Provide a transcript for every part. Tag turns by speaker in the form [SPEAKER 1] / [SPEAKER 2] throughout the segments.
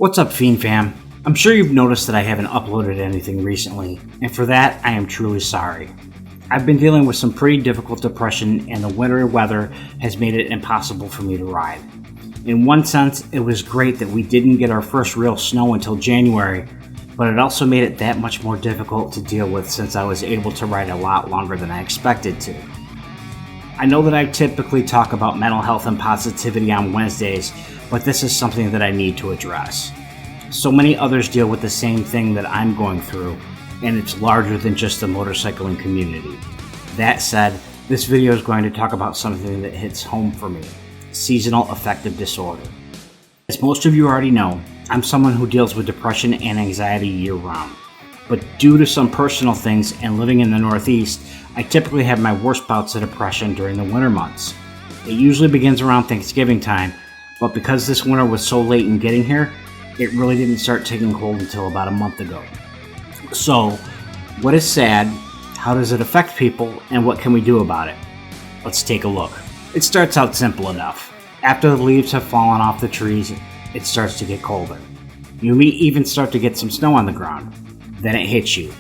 [SPEAKER 1] What's up, Fiend fam? I'm sure you've noticed that I haven't uploaded anything recently, and for that, I am truly sorry. I've been dealing with some pretty difficult depression, and the winter weather has made it impossible for me to ride. In one sense, it was great that we didn't get our first real snow until January, but it also made it that much more difficult to deal with since I was able to ride a lot longer than I expected to. I know that I typically talk about mental health and positivity on Wednesdays, but this is something that I need to address. So many others deal with the same thing that I'm going through, and it's larger than just the motorcycling community. That said, this video is going to talk about something that hits home for me: seasonal affective disorder. As most of you already know, I'm someone who deals with depression and anxiety year-round. But due to some personal things and living in the Northeast, I typically have my worst bouts of depression during the winter months. It usually begins around Thanksgiving time, but because this winter was so late in getting here, it really didn't start taking hold until about a month ago. So, what is sad, how does it affect people, and what can we do about it? Let's take a look. It starts out simple enough. After the leaves have fallen off the trees, it starts to get colder. You may even start to get some snow on the ground. Then it hits you.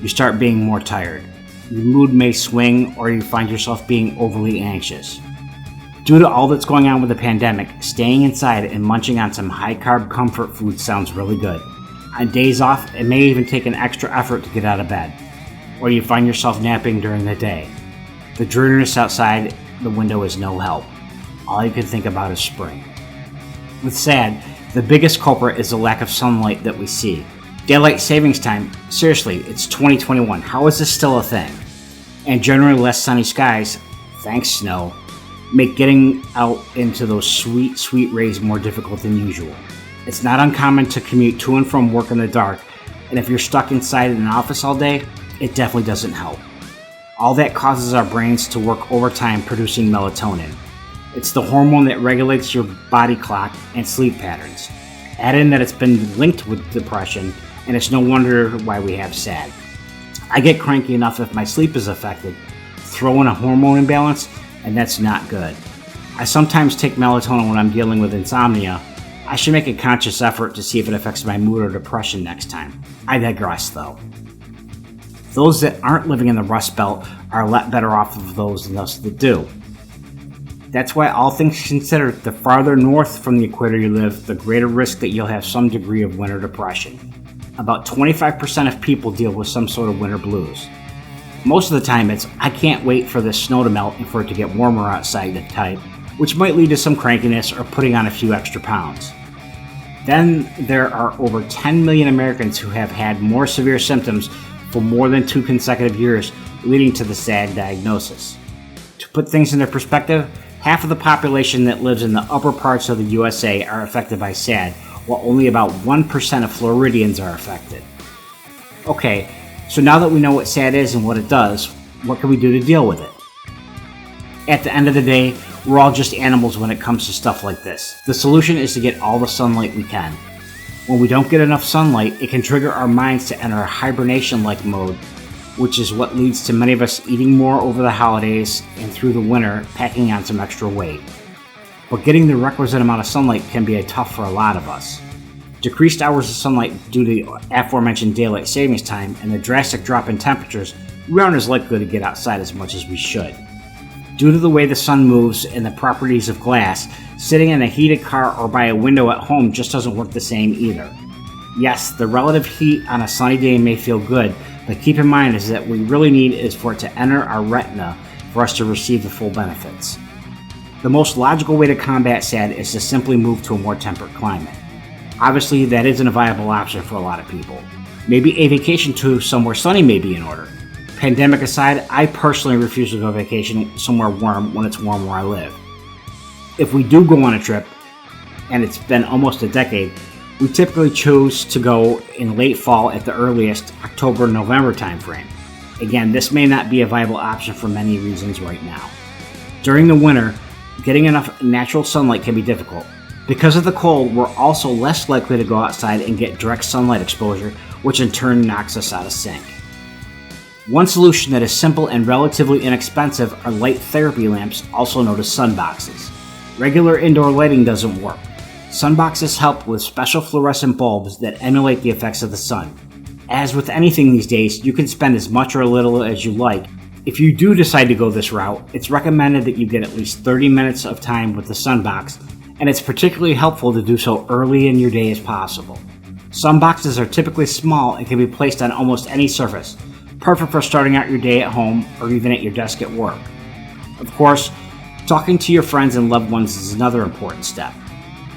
[SPEAKER 1] You start being more tired. Your mood may swing, or you find yourself being overly anxious. Due to all that's going on with the pandemic, staying inside and munching on some high-carb comfort food sounds really good. On days off, it may even take an extra effort to get out of bed. Or you find yourself napping during the day. The dreariness outside the window is no help. All you can think about is spring. With sad, the biggest culprit is the lack of sunlight that we see. Daylight savings time, seriously, it's 2021, how is this still a thing? And generally less sunny skies, thanks snow, make getting out into those sweet, sweet rays more difficult than usual. It's not uncommon to commute to and from work in the dark, and if you're stuck inside in an office all day, it definitely doesn't help. All that causes our brains to work overtime producing melatonin. It's the hormone that regulates your body clock and sleep patterns. Add in that it's been linked with depression, and it's no wonder why we have SAD. I get cranky enough if my sleep is affected, throw in a hormone imbalance, and that's not good. I sometimes take melatonin when I'm dealing with insomnia. I should make a conscious effort to see if it affects my mood or depression next time. I digress though. Those that aren't living in the Rust Belt are a lot better off of those than us that do. That's why, all things considered, the farther north from the equator you live, the greater risk that you'll have some degree of winter depression. About 25% of people deal with some sort of winter blues. Most of the time it's, I can't wait for the snow to melt and for it to get warmer outside type, which might lead to some crankiness or putting on a few extra pounds. Then there are over 10 million Americans who have had more severe symptoms for more than 2 consecutive years, leading to the SAD diagnosis. To put things into perspective, half of the population that lives in the upper parts of the USA are affected by SAD, while only about 1% of Floridians are affected. Okay, so now that we know what SAD is and what it does, what can we do to deal with it? At the end of the day, we're all just animals when it comes to stuff like this. The solution is to get all the sunlight we can. When we don't get enough sunlight, it can trigger our minds to enter a hibernation-like mode, which is what leads to many of us eating more over the holidays and through the winter, packing on some extra weight. But getting the requisite amount of sunlight can be tough for a lot of us. Decreased hours of sunlight due to the aforementioned daylight savings time and the drastic drop in temperatures, we aren't as likely to get outside as much as we should. Due to the way the sun moves and the properties of glass, sitting in a heated car or by a window at home just doesn't work the same either. Yes, the relative heat on a sunny day may feel good, but keep in mind is that what we really need is for it to enter our retina for us to receive the full benefits. The most logical way to combat SAD is to simply move to a more temperate climate. Obviously, that isn't a viable option for a lot of people. Maybe a vacation to somewhere sunny may be in order. Pandemic aside, I personally refuse to go vacation somewhere warm when it's warm where I live. If we do go on a trip, and it's been almost a decade, we typically choose to go in late fall at the earliest, October-November timeframe. Again, this may not be a viable option for many reasons right now. During the winter, getting enough natural sunlight can be difficult. Because of the cold, we're also less likely to go outside and get direct sunlight exposure, which in turn knocks us out of sync. One solution that is simple and relatively inexpensive are light therapy lamps, also known as sunboxes. Regular indoor lighting doesn't work. Sunboxes help with special fluorescent bulbs that emulate the effects of the sun. As with anything these days, you can spend as much or a little as you like. If you do decide to go this route, it's recommended that you get at least 30 minutes of time with the Sunbox, and it's particularly helpful to do so early in your day as possible. Sunboxes are typically small and can be placed on almost any surface, perfect for starting out your day at home or even at your desk at work. Of course, talking to your friends and loved ones is another important step.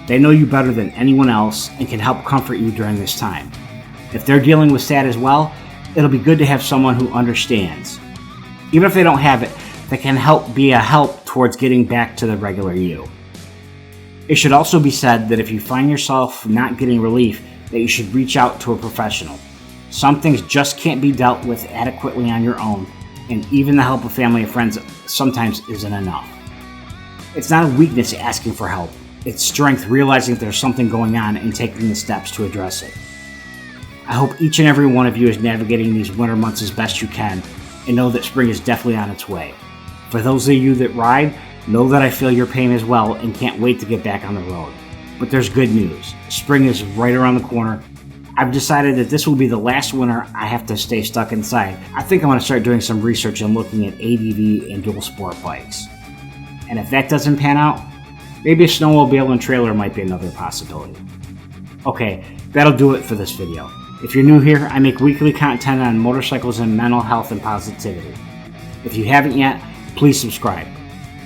[SPEAKER 1] They know you better than anyone else and can help comfort you during this time. If they're dealing with SAD as well, it'll be good to have someone who understands. Even if they don't have it, they can be a help towards getting back to the regular you. It should also be said that if you find yourself not getting relief, that you should reach out to a professional. Some things just can't be dealt with adequately on your own, and even the help of family and friends sometimes isn't enough. It's not a weakness asking for help. It's strength realizing there's something going on and taking the steps to address it. I hope each and every one of you is navigating these winter months as best you can, and know that spring is definitely on its way. For those of you that ride, know that I feel your pain as well and can't wait to get back on the road. But there's good news. Spring is right around the corner. I've decided that this will be the last winter I have to stay stuck inside. I think I'm going to start doing some research and looking at ADV and dual sport bikes. And if that doesn't pan out, maybe a snowmobile and trailer might be another possibility. Okay, that'll do it for this video. If you're new here, I make weekly content on motorcycles and mental health and positivity. If you haven't yet, please subscribe.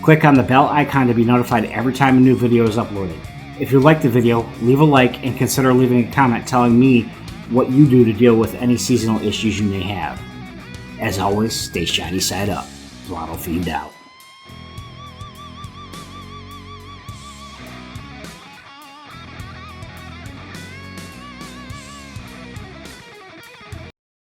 [SPEAKER 1] Click on the bell icon to be notified every time a new video is uploaded. If you like the video, leave a like and consider leaving a comment telling me what you do to deal with any seasonal issues you may have. As always, stay shiny side up. Throttle Fiend out.